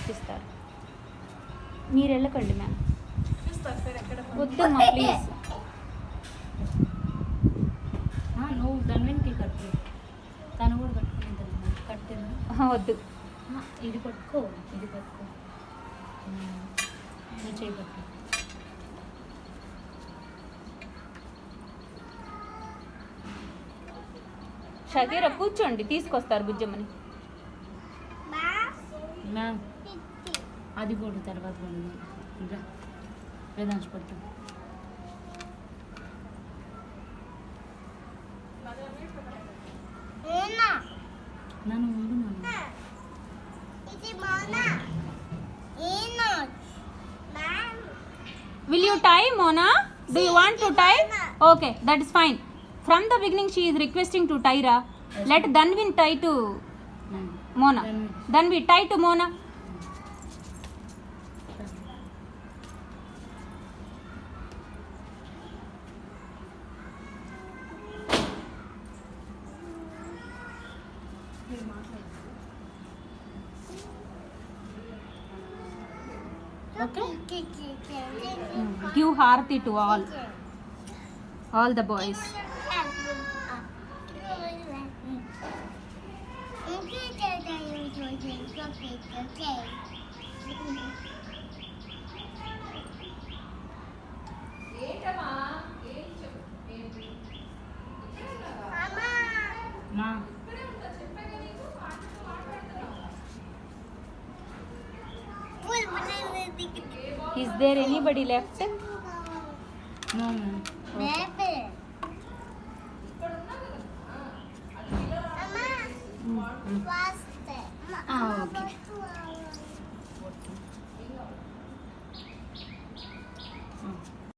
నేర్పిస్తారు. మీరు వెళ్ళకండి మ్యామ్, వద్దమ్మా ప్లీజ్. నువ్వు దాని కట్టు, తను కూడా కట్టుకుంటుంది. కట్టింది వద్దు. ఇది పట్టుకో, ఇది పట్టుకో, నువ్వు చేయి పట్టు. షకీరా కూర్చోండి, తీసుకొస్తారు బుజ్జమ్మని. మ్యామ్ అది కూడా తర్వాత వేదాంశ పట్టు. నన్ను ఉండు. Will you tie, Mona? Do you want to tie? Okay, that is fine. From the beginning she is requesting to tie Ra. Let Dhanvin tie to Mona. Dhanvi tie to Mona. Okay. Give Harati to all the boys. Ma. Is there anybody left? No, ma'am. Okay.